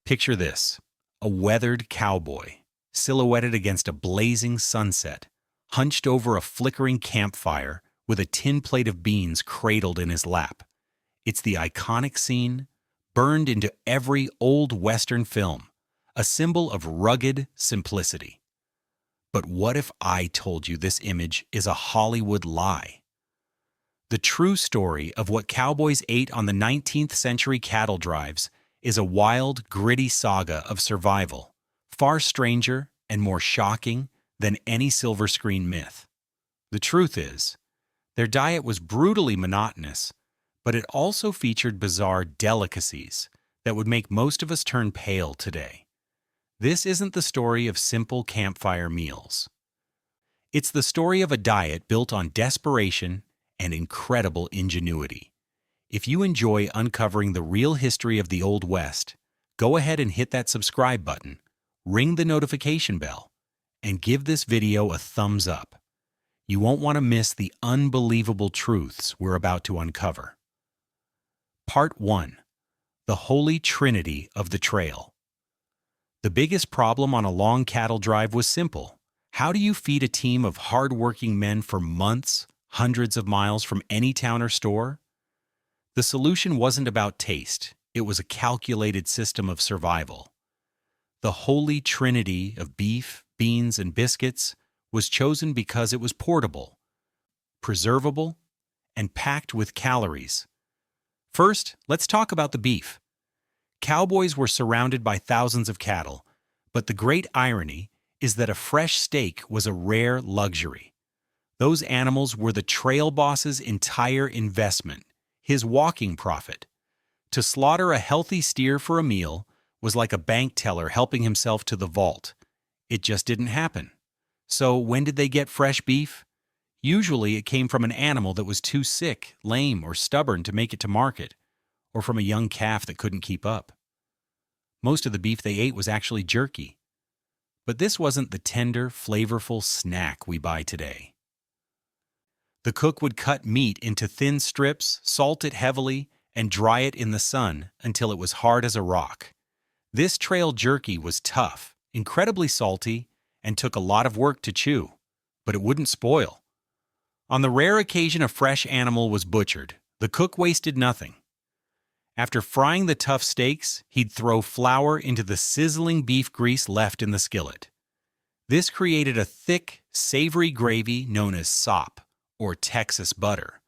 Picture this: a weathered cowboy, silhouetted against a blazing sunset, hunched over a flickering campfire with a tin plate of beans cradled in his lap. It's the iconic scene, burned into every old Western film, a symbol of rugged simplicity. But what if I told you this image is a Hollywood lie? The true story of what cowboys ate on the 19th century cattle drives is a wild, gritty saga of survival, far stranger and more shocking than any silver screen myth. The truth is, their diet was brutally monotonous, but it also featured bizarre delicacies that would make most of us turn pale today. This isn't the story of simple campfire meals. It's the story of a diet built on desperation and incredible ingenuity. If you enjoy uncovering the real history of the Old West, go ahead and hit that subscribe button, ring the notification bell, and give this video a thumbs up. You won't want to miss the unbelievable truths we're about to uncover. Part 1. The Holy Trinity of the Trail. The biggest problem on a long cattle drive was simple. How do you feed a team of hard-working men for months, hundreds of miles from any town or store? The solution wasn't about taste. It was a calculated system of survival. The Holy Trinity of beef, beans, and biscuits was chosen because it was portable, preservable, and packed with calories. First, let's talk about the beef. Cowboys were surrounded by thousands of cattle, but the great irony is that a fresh steak was a rare luxury. Those animals were the trail boss's entire investment, his walking profit. To slaughter a healthy steer for a meal was like a bank teller helping himself to the vault. It just didn't happen. So when did they get fresh beef? Usually it came from an animal that was too sick, lame, or stubborn to make it to market, or from a young calf that couldn't keep up. Most of the beef they ate was actually jerky. But this wasn't the tender, flavorful snack we buy today. The cook would cut meat into thin strips, salt it heavily, and dry it in the sun until it was hard as a rock. This trail jerky was tough, incredibly salty, and took a lot of work to chew, but it wouldn't spoil. On the rare occasion a fresh animal was butchered, the cook wasted nothing. After frying the tough steaks, he'd throw flour into the sizzling beef grease left in the skillet. This created a thick, savory gravy known as sop, or Texas butter,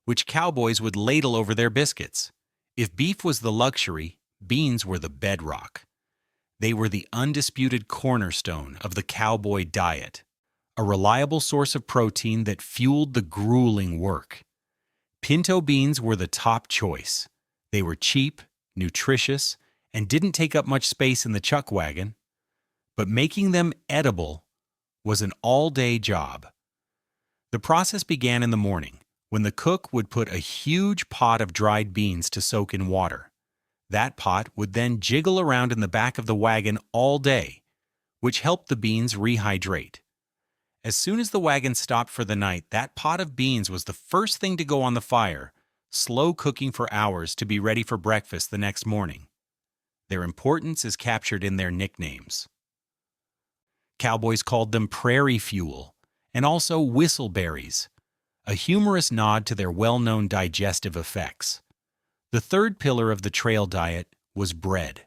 which cowboys would ladle over their biscuits. If beef was the luxury, beans were the bedrock. They were the undisputed cornerstone of the cowboy diet, a reliable source of protein that fueled the grueling work. Pinto beans were the top choice. They were cheap, nutritious, and didn't take up much space in the chuck wagon. But making them edible was an all-day job. The process began in the morning, when the cook would put a huge pot of dried beans to soak in water. That pot would then jiggle around in the back of the wagon all day, which helped the beans rehydrate. As soon as the wagon stopped for the night, that pot of beans was the first thing to go on the fire, slow cooking for hours to be ready for breakfast the next morning. Their importance is captured in their nicknames. Cowboys called them prairie fuel, and also whistleberries, a humorous nod to their well-known digestive effects. The third pillar of the trail diet was bread.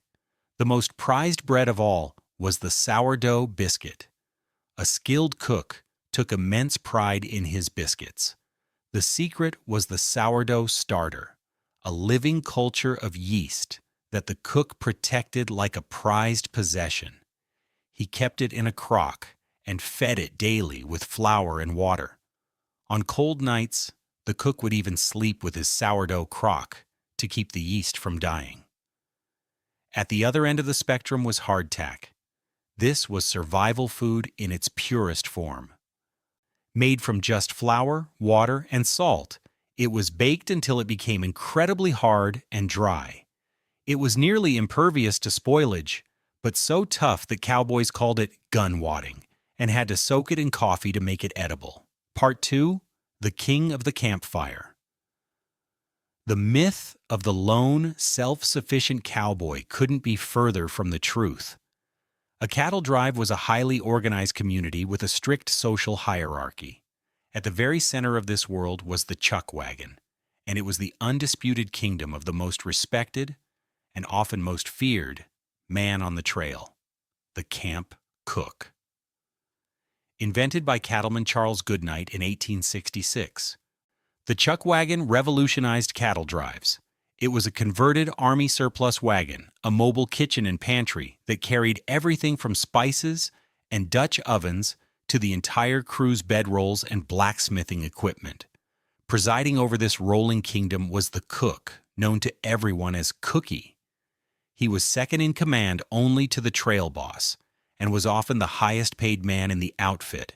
The most prized bread of all was the sourdough biscuit. A skilled cook took immense pride in his biscuits. The secret was the sourdough starter, a living culture of yeast that the cook protected like a prized possession. He kept it in a crock and fed it daily with flour and water. On cold nights, the cook would even sleep with his sourdough crock to keep the yeast from dying. At the other end of the spectrum was hardtack. This was survival food in its purest form. Made from just flour, water, and salt, it was baked until it became incredibly hard and dry. It was nearly impervious to spoilage, but so tough that cowboys called it gun wadding and had to soak it in coffee to make it edible. Part 2. The King of the Campfire. The myth of the lone, self-sufficient cowboy couldn't be further from the truth. A cattle drive was a highly organized community with a strict social hierarchy. At the very center of this world was the chuck wagon, and it was the undisputed kingdom of the most respected and often most feared man on the trail, the camp cook. Invented by cattleman Charles Goodnight in 1866, the chuck wagon revolutionized cattle drives. It was a converted army surplus wagon, a mobile kitchen and pantry that carried everything from spices and Dutch ovens to the entire crew's bedrolls and blacksmithing equipment. Presiding over this rolling kingdom was the cook, known to everyone as Cookie. He was second in command only to the trail boss, and was often the highest paid man in the outfit,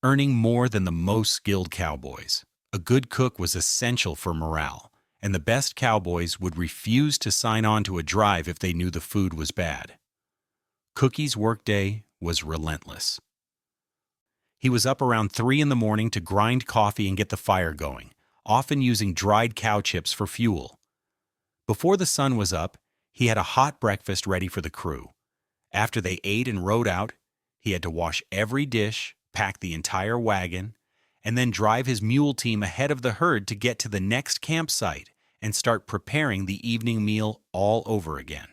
earning more than the most skilled cowboys. A good cook was essential for morale, and the best cowboys would refuse to sign on to a drive if they knew the food was bad. Cookie's workday was relentless. He was up around 3 in the morning to grind coffee and get the fire going, often using dried cow chips for fuel. Before the sun was up, he had a hot breakfast ready for the crew. After they ate and rode out, he had to wash every dish, pack the entire wagon, and then drive his mule team ahead of the herd to get to the next campsite and start preparing the evening meal all over again.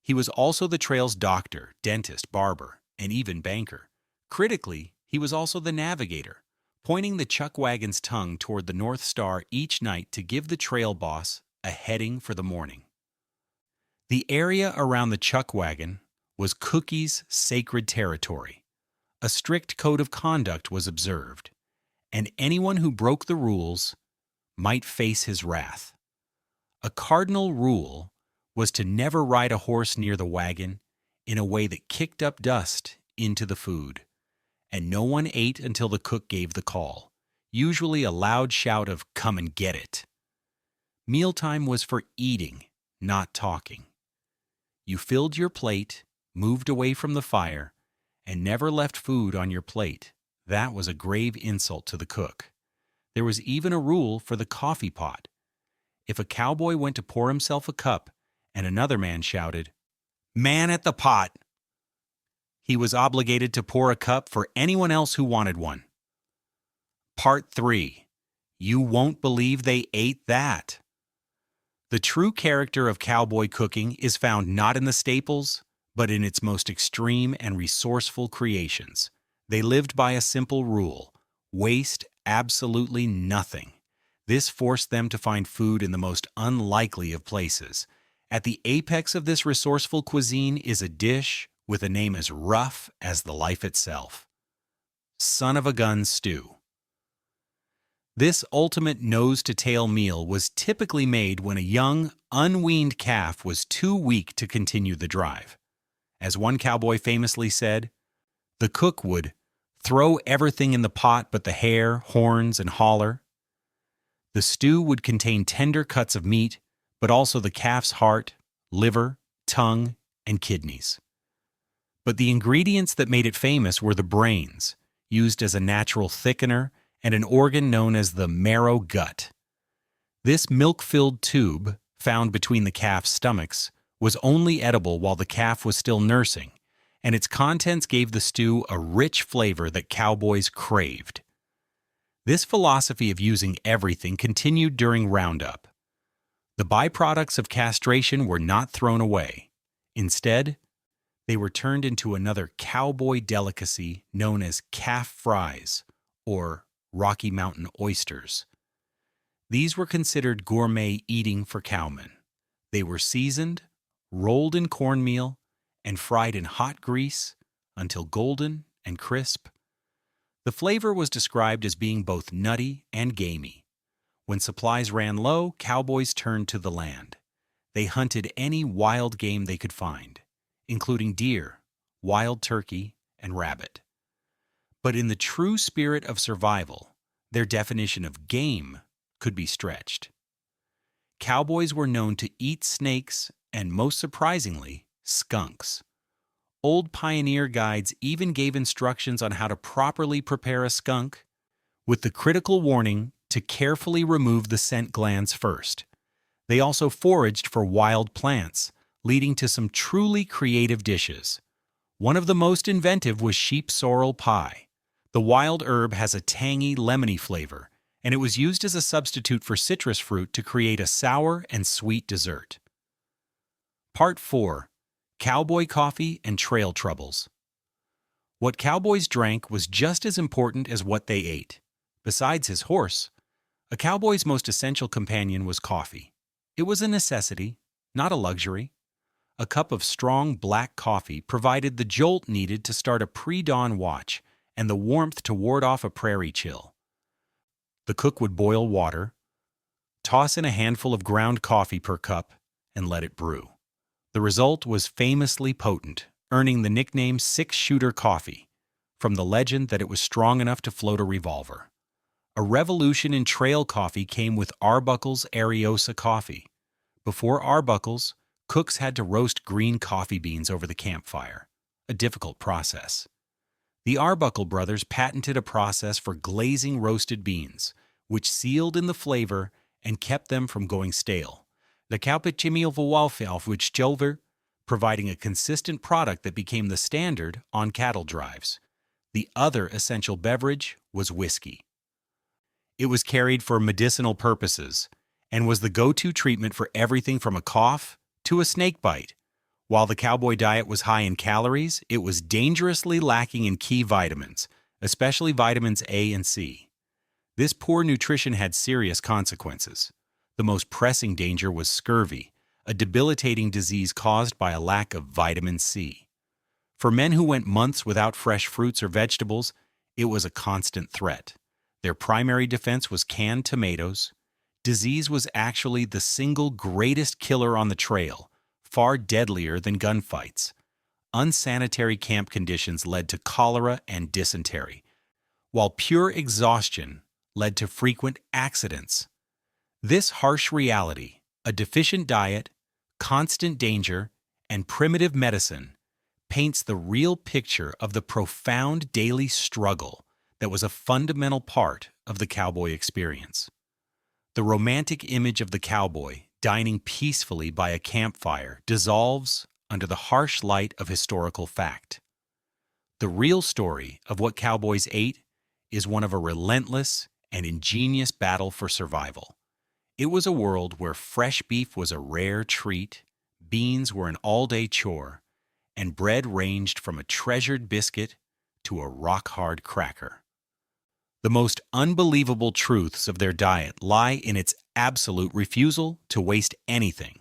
He was also the trail's doctor, dentist, barber, and even banker. Critically, he was also the navigator, pointing the chuck wagon's tongue toward the North Star each night to give the trail boss a heading for the morning. The area around the chuck wagon was Cookie's sacred territory. A strict code of conduct was observed, and anyone who broke the rules might face his wrath. A cardinal rule was to never ride a horse near the wagon in a way that kicked up dust into the food, and no one ate until the cook gave the call, usually a loud shout of "come and get it." Mealtime was for eating, not talking. You filled your plate, moved away from the fire, and never left food on your plate. That was a grave insult to the cook. There was even a rule for the coffee pot. If a cowboy went to pour himself a cup and another man shouted, "Man at the pot," he was obligated to pour a cup for anyone else who wanted one. Part 3. You won't believe they ate that. The true character of cowboy cooking is found not in the staples, but in its most extreme and resourceful creations. They lived by a simple rule: waste absolutely nothing. This forced them to find food in the most unlikely of places. At the apex of this resourceful cuisine is a dish with a name as rough as the life itself: son of a gun stew. This ultimate nose-to-tail meal was typically made when a young, unweaned calf was too weak to continue the drive. As one cowboy famously said, the cook would throw everything in the pot but the hair, horns, and holler. The stew would contain tender cuts of meat, but also the calf's heart, liver, tongue, and kidneys. But the ingredients that made it famous were the brains, used as a natural thickener, and an organ known as the marrow gut. This milk-filled tube, found between the calf's stomachs, was only edible while the calf was still nursing, and its contents gave the stew a rich flavor that cowboys craved. This philosophy of using everything continued during Roundup. The byproducts of castration were not thrown away. Instead, they were turned into another cowboy delicacy known as calf fries, or Rocky Mountain oysters. These were considered gourmet eating for cowmen. They were seasoned, rolled in cornmeal, and fried in hot grease until golden and crisp. The flavor was described as being both nutty and gamey. When supplies ran low, cowboys turned to the land. They hunted any wild game they could find, including deer, wild turkey, and rabbit. But in the true spirit of survival, their definition of game could be stretched. Cowboys were known to eat snakes and, most surprisingly, skunks. Old pioneer guides even gave instructions on how to properly prepare a skunk, with the critical warning to carefully remove the scent glands first. They also foraged for wild plants, leading to some truly creative dishes. One of the most inventive was sheep sorrel pie. The wild herb has a tangy, lemony flavor, and it was used as a substitute for citrus fruit to create a sour and sweet dessert. Part 4. Cowboy Coffee and Trail Troubles. What cowboys drank was just as important as what they ate. Besides his horse, a cowboy's most essential companion was coffee. It was a necessity, not a luxury. A cup of strong black coffee provided the jolt needed to start a pre-dawn watch and the warmth to ward off a prairie chill. The cook would boil water, toss in a handful of ground coffee per cup, and let it brew. The result was famously potent, earning the nickname six-shooter coffee, from the legend that it was strong enough to float a revolver. A revolution in trail coffee came with Arbuckle's Ariosa coffee. Before Arbuckle's, cooks had to roast green coffee beans over the campfire, a difficult process. The Arbuckle brothers patented a process for glazing roasted beans, which sealed in the flavor and kept them from going stale. The cowboy providing a consistent product that became the standard on cattle drives. The other essential beverage was whiskey. It was carried for medicinal purposes and was the go-to treatment for everything from a cough to a snake bite. While the cowboy diet was high in calories, it was dangerously lacking in key vitamins, especially vitamins A and C. This poor nutrition had serious consequences. The most pressing danger was scurvy, a debilitating disease caused by a lack of vitamin C. For men who went months without fresh fruits or vegetables, it was a constant threat. Their primary defense was canned tomatoes. Disease was actually the single greatest killer on the trail, far deadlier than gunfights. Unsanitary camp conditions led to cholera and dysentery, while pure exhaustion led to frequent accidents. This harsh reality, a deficient diet, constant danger, and primitive medicine, paints the real picture of the profound daily struggle that was a fundamental part of the cowboy experience. The romantic image of the cowboy dining peacefully by a campfire dissolves under the harsh light of historical fact. The real story of what cowboys ate is one of a relentless and ingenious battle for survival. It was a world where fresh beef was a rare treat, beans were an all-day chore, and bread ranged from a treasured biscuit to a rock-hard cracker. The most unbelievable truths of their diet lie in its absolute refusal to waste anything.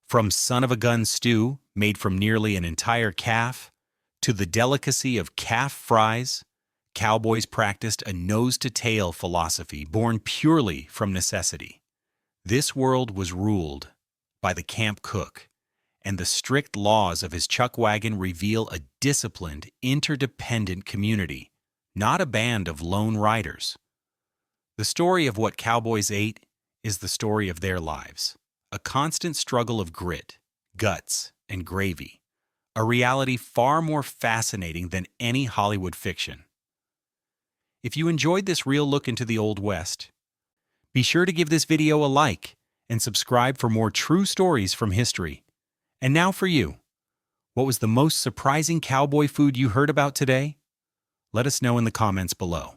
From son-of-a-gun stew made from nearly an entire calf to the delicacy of calf fries, cowboys practiced a nose-to-tail philosophy born purely from necessity. This world was ruled by the camp cook, and the strict laws of his chuck wagon reveal a disciplined, interdependent community, not a band of lone riders. The story of what cowboys ate is the story of their lives, a constant struggle of grit, guts, and gravy, a reality far more fascinating than any Hollywood fiction. If you enjoyed this real look into the Old West, be sure to give this video a like and subscribe for more true stories from history. And now for you. What was the most surprising cowboy food you heard about today? Let us know in the comments below.